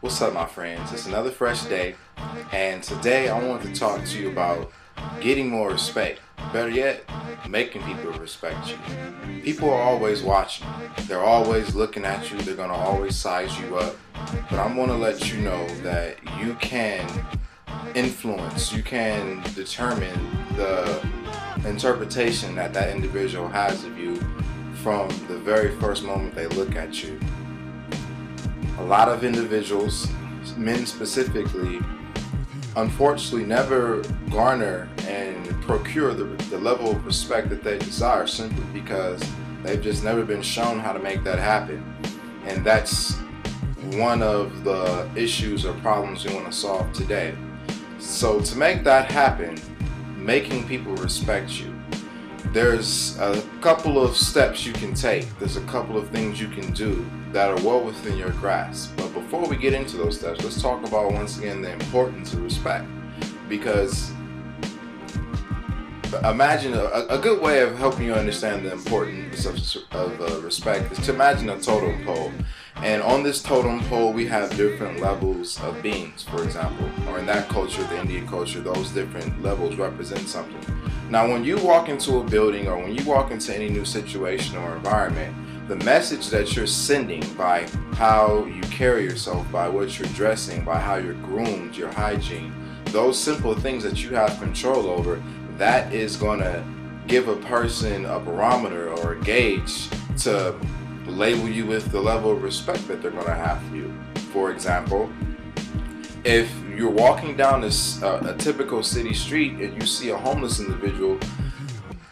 What's up, my friends? It's another fresh day, and today I want to talk to you about getting more respect. Better yet, making people respect you. People are always watching. They're always looking at you. They're going to always size you up. But I'm going to let you know that you can influence, you can determine the interpretation that that individual has of you from the very first moment they look at you. A lot of individuals, men specifically, unfortunately never garner and procure the level of respect that they desire simply because they've just never been shown how to make that happen. And that's one of the issues or problems we want to solve today. So to make that happen, making people respect you, there's a couple of steps you can take. There's a couple of things you can do that are well within your grasp. But before we get into those steps, let's talk about once again the importance of respect. Because imagine a good way of helping you understand the importance of respect is to imagine a totem pole. And on this totem pole, we have different levels of beings, for example, or in that culture, the Indian culture, those different levels represent something. Now, when you walk into a building or when you walk into any new situation or environment, the message that you're sending by how you carry yourself, by what you're dressing, by how you're groomed, your hygiene, those simple things that you have control over, that is going to give a person a barometer or a gauge to label you with the level of respect that they're going to have for you. For example, if you're walking down a typical city street and you see a homeless individual,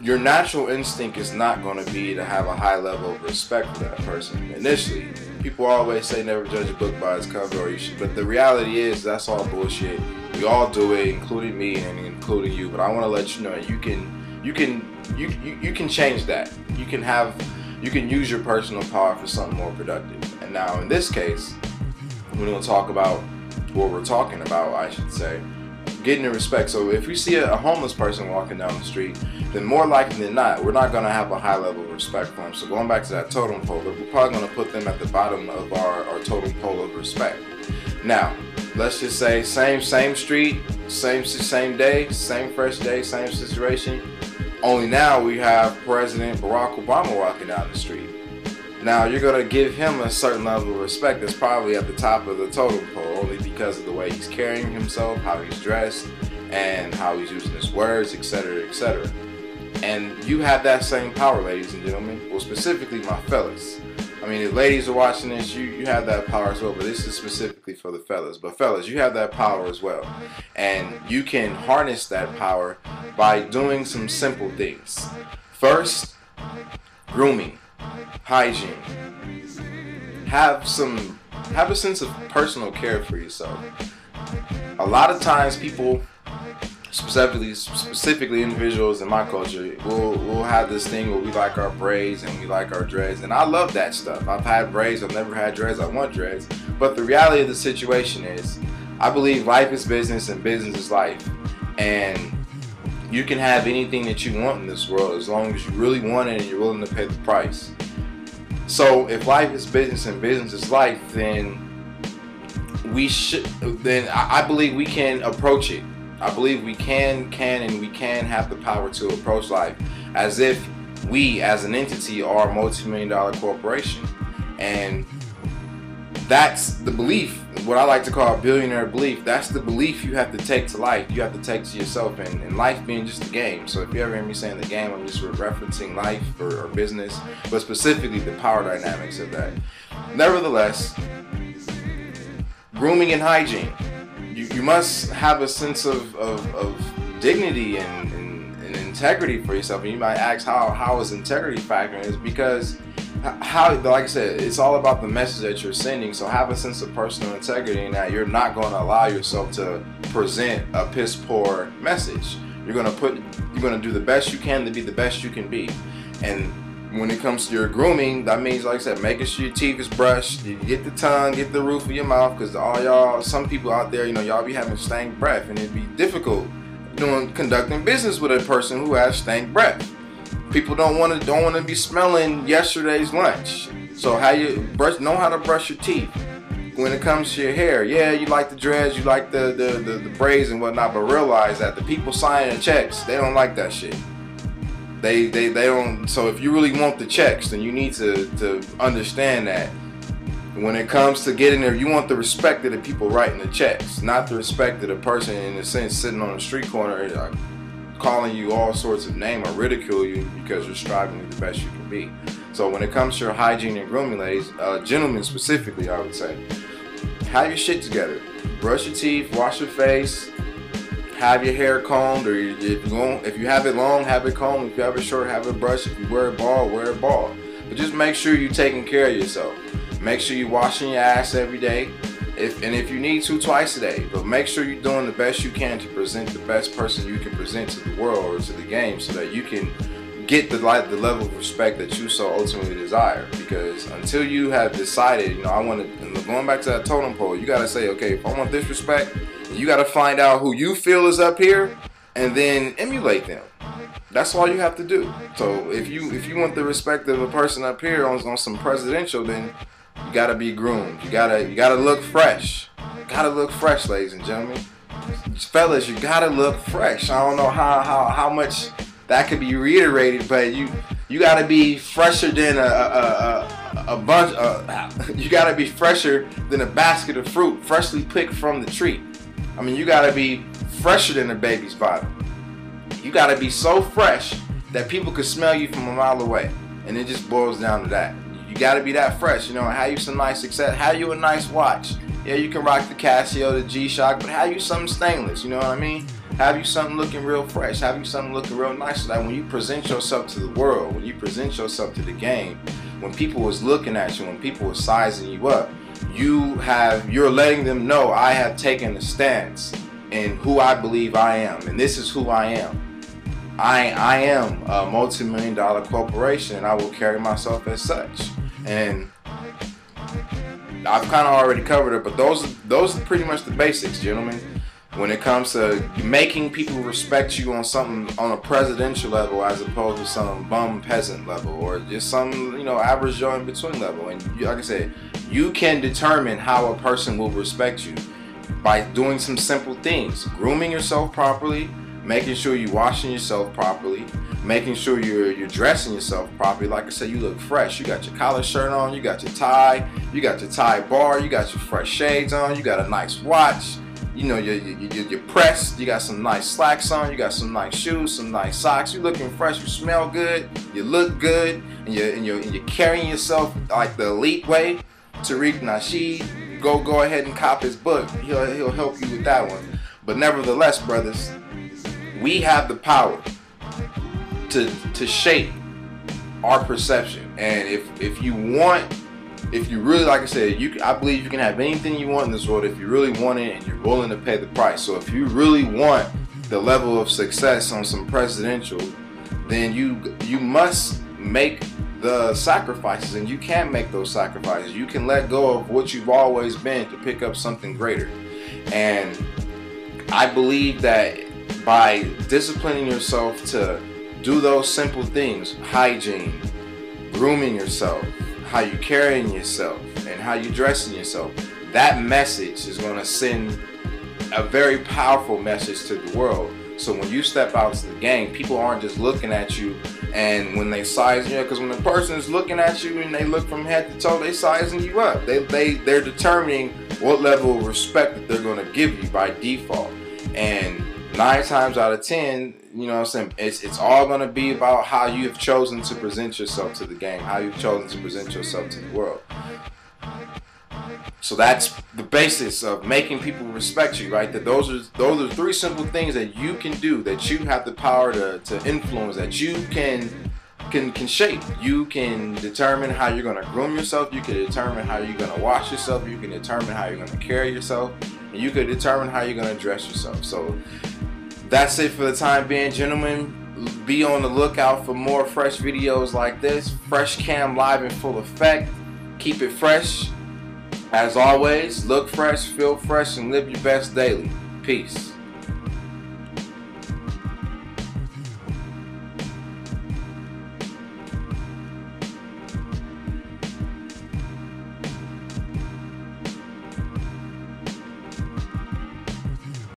your natural instinct is not going to be to have a high level of respect for that person initially. People always say never judge a book by its cover, or you should, but the reality is that's all bullshit. We all do it, including me and including you. But I want to let you know you can change that. You can use your personal power for something more productive. And now in this case, we're going to talk about what we're talking about, I should say, getting the respect. So if we see a homeless person walking down the street, then more likely than not, we're not going to have a high level of respect for them. So going back to that totem pole, we're probably going to put them at the bottom of our totem pole of respect. Now, let's just say same street, same day, same fresh day, same situation. Only now we have President Barack Obama walking down the street. Now you're going to give him a certain level of respect that's probably at the top of the totem pole only because of the way he's carrying himself, how he's dressed, and how he's using his words, etc., etc. And you have that same power, ladies and gentlemen. Well, specifically my fellas. I mean, if ladies are watching this, you have that power as well, but this is specifically for the fellas. But fellas, you have that power as well. And you can harness that power by doing some simple things. First, grooming, hygiene. Have a sense of personal care for yourself. A lot of times people, specifically individuals in my culture, we'll have this thing where we like our braids and we like our dreads, and I love that stuff. I've had braids, I've never had dreads, I want dreads, but the reality of the situation is I believe life is business and business is life, and you can have anything that you want in this world as long as you really want it and you're willing to pay the price. So if life is business and business is life, then I believe we can approach it. I believe we can have the power to approach life as if we as an entity are a multi-million-dollar corporation. And that's the belief, what I like to call a billionaire belief. That's the belief you have to take to life. You have to take to yourself, and life being just a game. So if you ever hear me saying the game, I'm just referencing life or business, but specifically the power dynamics of that. Nevertheless, grooming and hygiene. You must have a sense of dignity and integrity for yourself. And you might ask how is integrity factoring? Is because like I said, it's all about the message that you're sending. So have a sense of personal integrity in that you're not going to allow yourself to present a piss poor message. You're going to do the best you can to be the best you can be. And when it comes to your grooming, that means, like I said, making sure your teeth is brushed, you get the tongue, get the roof of your mouth, because some people out there, y'all be having stank breath, and it'd be difficult conducting business with a person who has stank breath. People don't want to be smelling yesterday's lunch. So know how to brush your teeth. when it comes to your hair, yeah, you like the dreads, you like the braids and whatnot, but realize that the people signing the checks, they don't like that shit. They don't. So if you really want the checks, then you need to understand that when it comes to getting there, you want the respect of the people writing the checks, not the respect of the person in a sense sitting on the street corner calling you all sorts of name or ridicule you because you're striving to be the best you can be. So when it comes to your hygiene and grooming, ladies, gentlemen specifically, I would say, have your shit together. Brush your teeth, wash your face, have your hair combed, or if you have it long, have it combed. If you have it short, have it brushed. If you wear it bald, wear it bald. But just make sure you're taking care of yourself. Make sure you're washing your ass every day. If you need to, twice a day. But make sure you're doing the best you can to present the best person you can present to the world or to the game, so that you can get the level of respect that you so ultimately desire. Because until you have decided, you know, I want to, going back to that totem pole, you got to say, okay, if I want this respect, you got to find out who you feel is up here and then emulate them. That's all you have to do. So if you want the respect of a person up here on some presidential, then you gotta be groomed. You gotta look fresh. You gotta look fresh, ladies and gentlemen. Fellas, you gotta look fresh. I don't know how much that could be reiterated, but you gotta be fresher than a bunch. You gotta be fresher than a basket of fruit, freshly picked from the tree. I mean, you gotta be fresher than a baby's bottom. You gotta be so fresh that people can smell you from a mile away, and it just boils down to that. You gotta be that fresh, you know. Have you some nice success? Have you a nice watch? Yeah, you can rock the Casio, the G-Shock, but have you something stainless? You know what I mean? Have you something looking real fresh? Have you something looking real nice, so that when you present yourself to the world, when you present yourself to the game, when people was looking at you, when people was sizing you up, you're letting them know, I have taken a stance in who I believe I am, and this is who I am. I am a multi-million-dollar corporation, and I will carry myself as such. And I've kind of already covered it, but those are pretty much the basics, gentlemen. When it comes to making people respect you on something on a presidential level, as opposed to some bum peasant level, or just some, you know, average Joe in between level. And like I said, you can determine how a person will respect you by doing some simple things: grooming yourself properly, making sure you're washing yourself properly, making sure you're dressing yourself properly. Like I said, you look fresh. You got your collar shirt on, you got your tie bar, you got your fresh shades on, you got a nice watch, you know, you're pressed, you got some nice slacks on, you got some nice shoes, some nice socks. You're looking fresh, you smell good, you look good, and you're carrying yourself like the elite way. Tariq Nasheed, go ahead and cop his book. He'll help you with that one. But nevertheless, brothers, we have the power to shape our perception. And if you really, like I said, I believe you can have anything you want in this world if you really want it and you're willing to pay the price. So if you really want the level of success on some presidential, then you must make the sacrifices, and you can make those sacrifices. You can let go of what you've always been to pick up something greater. And I believe that by disciplining yourself to do those simple things, hygiene, grooming yourself, how you carrying yourself, and how you dressing yourself, that message is going to send a very powerful message to the world. So when you step out to the game, people aren't just looking at you, and when they size you, because when a person is looking at you and they look from head to toe, they sizing you up. They're determining what level of respect that they're going to give you by default. And 9 times out of 10, you know what I'm saying, it's all going to be about how you have chosen to present yourself to the game, how you've chosen to present yourself to the world. So that's the basis of making people respect you, right? That those are 3 simple things that you can do, that you have the power to influence, that you can shape. You can determine how you're going to groom yourself. You can determine how you're going to wash yourself. You can determine how you're going to carry yourself. And you can determine how you're going to dress yourself. So that's it for the time being, gentlemen. Be on the lookout for more fresh videos like this. Fresh Cam live in full effect. Keep it fresh. As always, look fresh, feel fresh, and live your best daily. Peace.